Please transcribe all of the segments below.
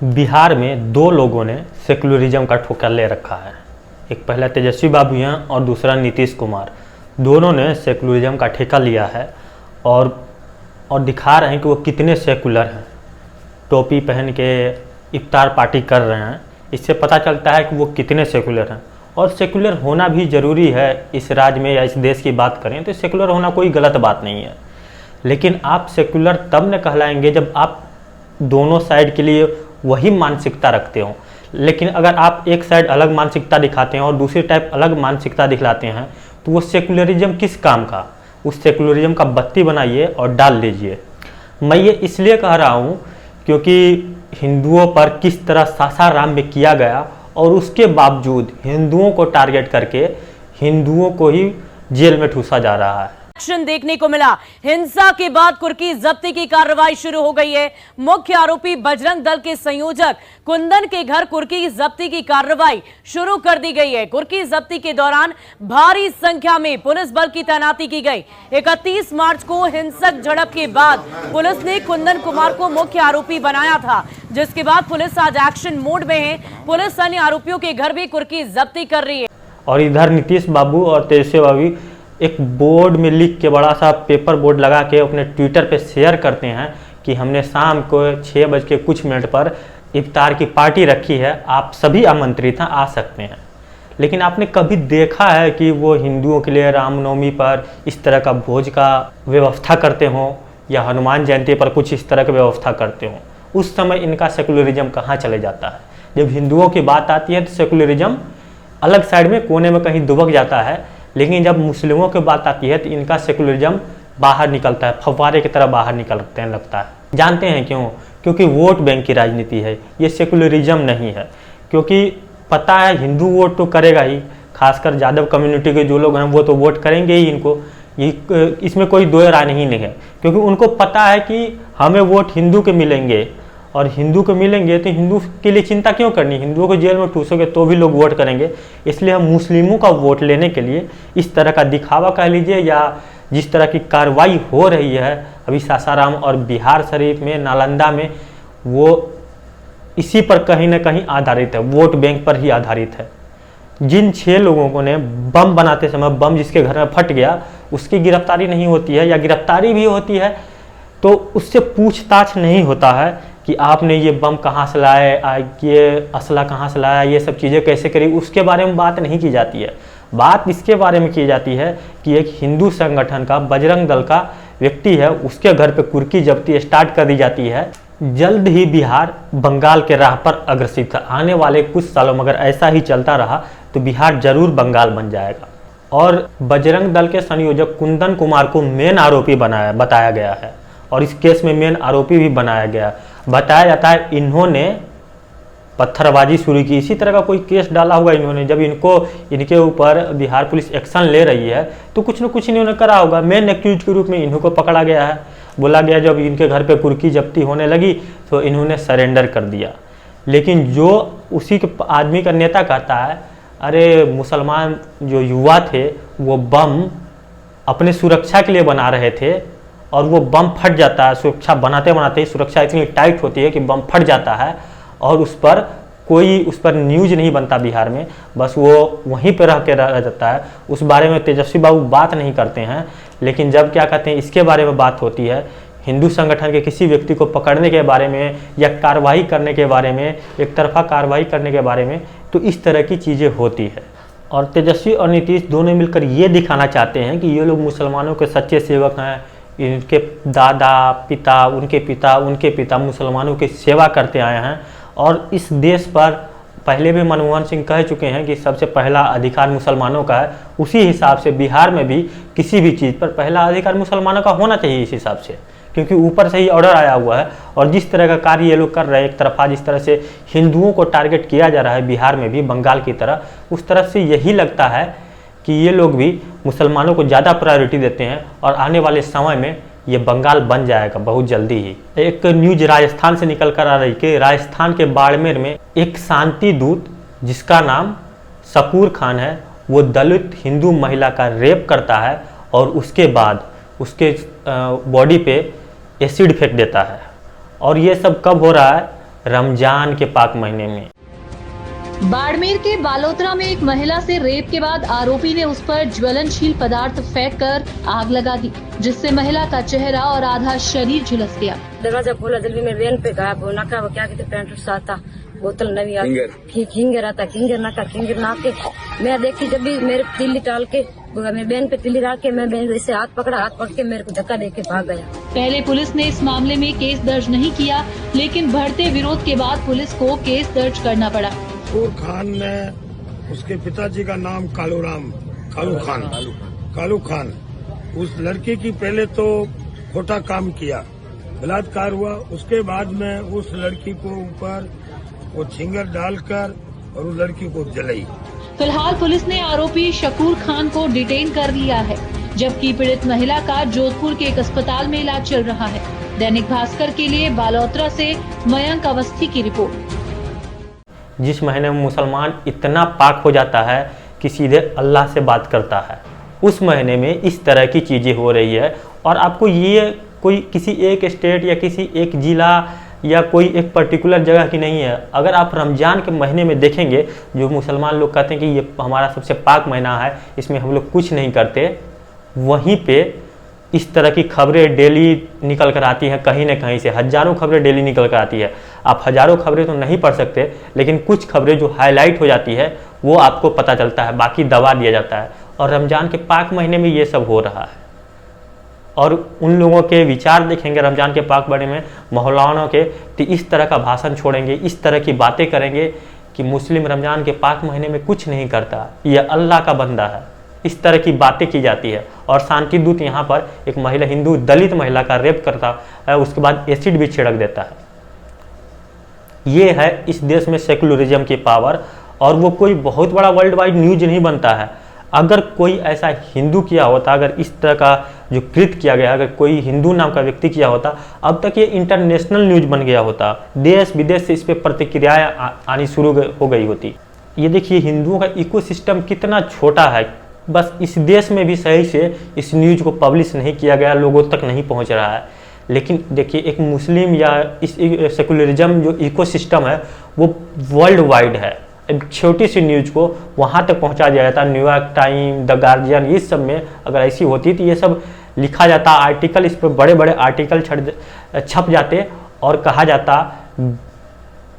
बिहार में दो लोगों ने सेकुलरिज्म का ठोकर ले रखा है। एक पहला तेजस्वी बाबू हैं और दूसरा नीतीश कुमार। दोनों ने सेकुलरिज्म का ठेका लिया है और दिखा रहे हैं कि वो कितने सेकुलर हैं। टोपी पहन के इफ्तार पार्टी कर रहे हैं, इससे पता चलता है कि वो कितने सेकुलर हैं। और सेकुलर होना भी ज़रूरी है इस राज्य में या इस देश की बात करें तो सेकुलर होना कोई गलत बात नहीं है। लेकिन आप सेकुलर तब न कहलाएंगे जब आप दोनों साइड के लिए वही मानसिकता रखते हो। लेकिन अगर आप एक साइड अलग मानसिकता दिखाते हैं और दूसरी टाइप अलग मानसिकता दिखलाते हैं तो वो सेकुलरिज्म किस काम का। उस सेकुलरिज्म का बत्ती बनाइए और डाल लीजिए। मैं ये इसलिए कह रहा हूँ क्योंकि हिंदुओं पर किस तरह सासाराम में किया गया और उसके बावजूद हिंदुओं को टारगेट करके हिंदुओं को ही जेल में ठूसा जा रहा है। एक्शन देखने को मिला। हिंसा के बाद कुर्की जब्ती की कार्रवाई शुरू हो गई है। मुख्य आरोपी बजरंग दल के संयोजक कुंदन के घर कुर्की जब्ती की कार्रवाई शुरू कर दी गई है। कुर्की जब्ती के दौरान भारी संख्या में पुलिस बल की तैनाती की गई। 31 मार्च को हिंसक झड़प के बाद पुलिस ने कुंदन कुमार को मुख्य आरोपी बनाया था, जिसके बाद पुलिस आज एक्शन मोड में है। पुलिस अन्य आरोपियों के घर भी कुर्की जब्ती कर रही है। और इधर नीतीश बाबू और तेजस्वी बाबू एक बोर्ड में लिख के बड़ा सा पेपर बोर्ड लगा के अपने ट्विटर पे शेयर करते हैं कि हमने शाम को 6 बज के कुछ मिनट पर इफ्तार की पार्टी रखी है, आप सभी आमंत्रित हैं, आ सकते हैं। लेकिन आपने कभी देखा है कि वो हिंदुओं के लिए रामनवमी पर इस तरह का भोज का व्यवस्था करते हों या हनुमान जयंती पर कुछ इस तरह की व्यवस्था करते हों? उस समय इनका सेकुलरिज्म कहाँ चले जाता है। जब हिंदुओं की बात आती है तो सेकुलरिज्म अलग साइड में कोने में कहीं दुबक जाता है, लेकिन जब मुस्लिमों की बात आती है तो इनका सेकुलरिज्म बाहर निकलता है, फव्वारे की तरह बाहर निकलते लगता है। जानते हैं क्यों? क्योंकि वोट बैंक की राजनीति है, ये सेकुलरिज्म नहीं है। क्योंकि पता है हिंदू वोट तो करेगा ही, खासकर यादव कम्युनिटी के जो लोग हैं वो तो वोट करेंगे ही इनको, इसमें कोई दो राय नहीं है। क्योंकि उनको पता है कि हमें वोट हिंदू के मिलेंगे और हिंदू को मिलेंगे तो हिंदू के लिए चिंता क्यों करनी, हिंदुओं को जेल में ठूसोगे तो भी लोग वोट करेंगे। इसलिए हम मुस्लिमों का वोट लेने के लिए इस तरह का दिखावा कह लीजिए या जिस तरह की कार्रवाई हो रही है अभी सासाराम और बिहार शरीफ में, नालंदा में, वो इसी पर कहीं ना कहीं आधारित है, वोट बैंक पर ही आधारित है। जिन 6 लोगों को ने बम बनाते समय बम जिसके घर में फट गया उसकी गिरफ्तारी नहीं होती है, या गिरफ्तारी भी होती है तो उससे पूछताछ नहीं होता है कि आपने ये बम कहाँ से लाए, ये असला कहाँ से लाया, ये सब चीज़ें कैसे करी, उसके बारे में बात नहीं की जाती है। बात इसके बारे में की जाती है कि एक हिंदू संगठन का, बजरंग दल का व्यक्ति है, उसके घर पे कुर्की जब्ती स्टार्ट कर दी जाती है। जल्द ही बिहार बंगाल के राह पर अग्रसित है। आने वाले कुछ सालों में अगर ऐसा ही चलता रहा तो बिहार जरूर बंगाल बन जाएगा। और बजरंग दल के संयोजक कुंदन कुमार को मेन आरोपी बताया गया है और इस केस में मेन आरोपी भी बनाया गया। बताया जाता है इन्होंने पत्थरबाजी शुरू की, इसी तरह का कोई केस डाला होगा इन्होंने। जब इनके ऊपर बिहार पुलिस एक्शन ले रही है तो कुछ न कुछ इन्होंने करा होगा। मेन एक्यूज के रूप में इन्हों को पकड़ा गया है। बोला गया जब इनके घर पे कुर्की जब्ती होने लगी तो इन्होंने सरेंडर कर दिया। लेकिन जो उसी के आदमी का नेता कहता है अरे मुसलमान जो युवा थे वो बम अपने सुरक्षा के लिए बना रहे थे और वो बम फट जाता है। सुरक्षा बनाते बनाते ही सुरक्षा इतनी टाइट होती है कि बम फट जाता है और उस पर न्यूज नहीं बनता बिहार में, बस वो वहीं पर रह जाता है। उस बारे में तेजस्वी बाबू बात नहीं करते हैं। लेकिन जब क्या कहते हैं इसके बारे में बात होती है, हिंदू संगठन के किसी व्यक्ति को पकड़ने के बारे में या कार्रवाई करने के बारे में, एक तरफा कार्रवाई करने के बारे में, तो इस तरह की चीज़ें होती है। और तेजस्वी और नीतीश दोनों मिलकर ये दिखाना चाहते हैं कि ये लोग मुसलमानों के सच्चे सेवक हैं। इनके दादा पिता, उनके पिता मुसलमानों की सेवा करते आए हैं। और इस देश पर पहले भी मनमोहन सिंह कह चुके हैं कि सबसे पहला अधिकार मुसलमानों का है। उसी हिसाब से बिहार में भी किसी भी चीज़ पर पहला अधिकार मुसलमानों का होना चाहिए इस हिसाब से, क्योंकि ऊपर से ही ऑर्डर आया हुआ है। और जिस तरह का कार्य ये लोग कर रहे हैं, एक तरफा जिस तरह से हिंदुओं को टारगेट किया जा रहा है बिहार में भी बंगाल की तरह, उस तरफ से यही लगता है कि ये लोग भी मुसलमानों को ज़्यादा प्रायोरिटी देते हैं और आने वाले समय में ये बंगाल बन जाएगा बहुत जल्दी ही। एक न्यूज राजस्थान से निकल कर आ रही कि राजस्थान के बाड़मेर में एक शांति दूत जिसका नाम शकूर खान है, वो दलित हिंदू महिला का रेप करता है और उसके बाद उसके बॉडी पे एसिड फेंक देता है। और ये सब कब हो रहा है? रमजान के पाक महीने में। बाड़मेर के बालोतरा में एक महिला से रेप के बाद आरोपी ने उस पर ज्वलनशील पदार्थ फेंककर आग लगा दी, जिससे महिला का चेहरा और आधा शरीर झुलस गया। दरवाजा खोला, जल्दी में रेन पे गया, वो नका वो क्या कहते पैंट साता बोतल नवी खिंगर आता, खिंगर नका खिंगर नाके। मैं देखी जब भी मेरे तिल्ली टाल के मेरे बहन पे तिल्ली डाल के मैं बहन से हाथ पकड़ के मेरे को धक्का दे के भाग गया। पहले पुलिस ने इस मामले में केस दर्ज नहीं किया, लेकिन बढ़ते विरोध के बाद पुलिस को केस दर्ज करना पड़ा। शकूर खान ने, उसके पिताजी का नाम कालू खान, उस लड़की की पहले तो खोटा काम किया, बलात्कार हुआ। उसके बाद में उस लड़की को ऊपर वो छिंगर डालकर और उस लड़की को जलाई। फिलहाल पुलिस ने आरोपी शकूर खान को डिटेन कर लिया है, जबकि पीड़ित महिला का जोधपुर के एक अस्पताल में इलाज चल रहा है। दैनिक भास्कर के लिए बालोतरा से मयंक अवस्थी की रिपोर्ट। जिस महीने में मुसलमान इतना पाक हो जाता है कि सीधे अल्लाह से बात करता है, उस महीने में इस तरह की चीज़ें हो रही है। और आपको ये कोई किसी एक स्टेट या किसी एक ज़िला या कोई एक पर्टिकुलर जगह की नहीं है। अगर आप रमज़ान के महीने में देखेंगे, जो मुसलमान लोग कहते हैं कि ये हमारा सबसे पाक महीना है, इसमें हम लोग कुछ नहीं करते, वहीं पे इस तरह की खबरें डेली निकल कर आती हैं। कहीं ना कहीं से हज़ारों खबरें डेली निकल कर आती है। आप हज़ारों खबरें तो नहीं पढ़ सकते, लेकिन कुछ खबरें जो हाईलाइट हो जाती है वो आपको पता चलता है, बाकी दबा दिया जाता है। और रमज़ान के पाक महीने में ये सब हो रहा है। और उन लोगों के विचार देखेंगे रमज़ान के पाक महीने में, मौलानों के, तो इस तरह का भाषण छोड़ेंगे, इस तरह की बातें करेंगे कि मुस्लिम रमज़ान के पाक महीने में कुछ नहीं करता, यह अल्लाह का बंदा है। इस तरह की बातें की जाती है। और शांति दूत यहाँ पर एक महिला, हिंदू दलित महिला का रेप करता है, उसके बाद एसिड भी छिड़क देता है। ये है इस देश में सेकुलरिज्म की पावर। और वो कोई बहुत बड़ा वर्ल्ड वाइड न्यूज नहीं बनता है। अगर कोई ऐसा हिंदू किया होता, अगर इस तरह का जो कृत्य किया गया, अगर कोई हिंदू नाम का व्यक्ति किया होता, अब तक ये इंटरनेशनल न्यूज बन गया होता। देश विदेश से इस पर प्रतिक्रियाएं आनी शुरू हो गई होती। ये देखिए हिंदुओं का इकोसिस्टम कितना छोटा है। बस इस देश में भी सही से इस न्यूज़ को पब्लिश नहीं किया गया, लोगों तक नहीं पहुंच रहा है। लेकिन देखिए एक मुस्लिम या इस सेकुलरिज्म जो इकोसिस्टम है वो वर्ल्ड वाइड है। एक छोटी सी न्यूज़ को वहाँ तक पहुँचा दिया जाता है। न्यूयॉर्क टाइम, द गार्जियन, इस सब में अगर ऐसी होती तो ये सब लिखा जाता, आर्टिकल, इस पर बड़े बड़े आर्टिकल छप जाते और कहा जाता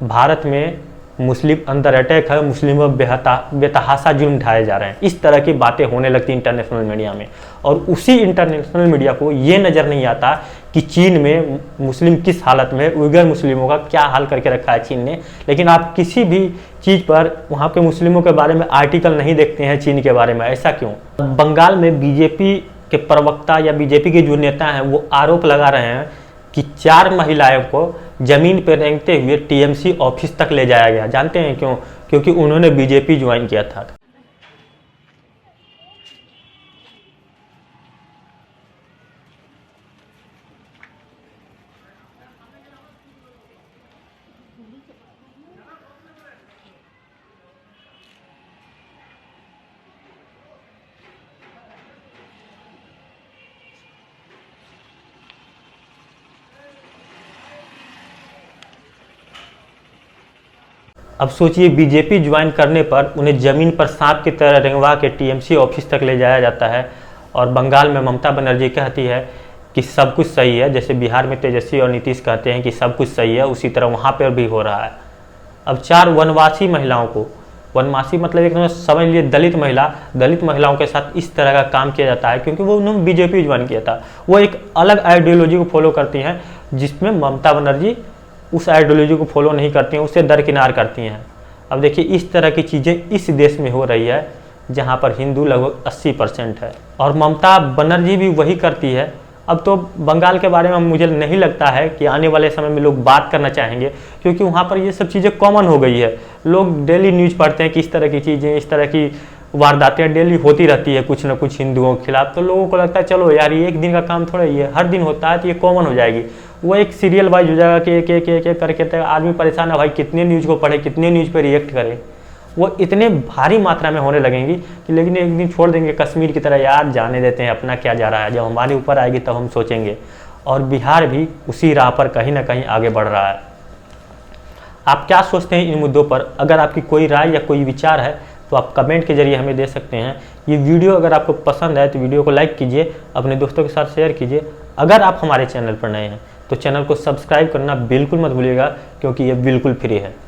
भारत में मुस्लिम अंडर अटैक है, मुस्लिमों बेतहाशा जुल्म ढाए जा रहे हैं। इस तरह की बातें होने लगती इंटरनेशनल मीडिया में। और उसी इंटरनेशनल मीडिया को ये नज़र नहीं आता कि चीन में मुस्लिम किस हालत में, उइगर मुस्लिमों का क्या हाल करके रखा है चीन ने। लेकिन आप किसी भी चीज़ पर वहाँ के मुस्लिमों के बारे में आर्टिकल नहीं देखते हैं चीन के बारे में। ऐसा क्यों? बंगाल में बीजेपी के प्रवक्ता या बीजेपी के जो नेता हैं वो आरोप लगा रहे हैं कि 4 महिलाओं को जमीन पर रेंगते हुए टीएमसी ऑफिस तक ले जाया गया। जानते हैं क्यों? क्योंकि उन्होंने बीजेपी ज्वाइन किया था। अब सोचिए बीजेपी ज्वाइन करने पर उन्हें ज़मीन पर सांप की तरह रेंगवा के टीएमसी ऑफिस तक ले जाया जाता है। और बंगाल में ममता बनर्जी कहती है कि सब कुछ सही है, जैसे बिहार में तेजस्वी और नीतीश कहते हैं कि सब कुछ सही है, उसी तरह वहाँ पर भी हो रहा है। अब 4 वनवासी महिलाओं को, वनवासी मतलब एक समझ लिए दलित महिलाओं के साथ इस तरह का काम किया जाता है क्योंकि वो उन्होंने बीजेपी ज्वाइन किया था। वो एक अलग आइडियोलॉजी को फॉलो करती हैं जिसमें ममता बनर्जी उस आइडियोलॉजी को फॉलो नहीं करती हैं, उससे दरकिनार करती हैं। अब देखिए इस तरह की चीज़ें इस देश में हो रही है जहाँ पर हिंदू लगभग 80% है और ममता बनर्जी भी वही करती है। अब तो बंगाल के बारे में मुझे नहीं लगता है कि आने वाले समय में लोग बात करना चाहेंगे क्योंकि वहाँ पर ये सब चीज़ें कॉमन हो गई है। लोग डेली न्यूज़ पढ़ते हैं कि इस तरह की चीज़ें, इस तरह की वारदातें डेली होती रहती है कुछ ना कुछ हिंदुओं के खिलाफ। तो लोगों को लगता है चलो यार ये एक दिन का काम थोड़ा, ये हर दिन होता है तो ये कॉमन हो जाएगी। वो एक सीरियल वाइज हो जाएगा कि एक करके तक आदमी परेशान है, भाई कितने न्यूज़ को पढ़े, कितने न्यूज़ पे रिएक्ट करे। वो इतने भारी मात्रा में होने लगेंगी कि लेकिन एक दिन छोड़ देंगे कश्मीर की तरह, यार जाने देते हैं अपना क्या जा रहा है, जब हमारे ऊपर आएगी तब हम सोचेंगे। और बिहार भी उसी राह पर कहीं ना कहीं आगे बढ़ रहा है। आप क्या सोचते हैं इन मुद्दों पर? अगर आपकी कोई राय या कोई विचार है तो आप कमेंट के जरिए हमें दे सकते हैं। ये वीडियो अगर आपको पसंद है तो वीडियो को लाइक कीजिए, अपने दोस्तों के साथ शेयर कीजिए। अगर आप हमारे चैनल पर नए हैं तो चैनल को सब्सक्राइब करना बिल्कुल मत भूलिएगा, क्योंकि ये बिल्कुल फ्री है।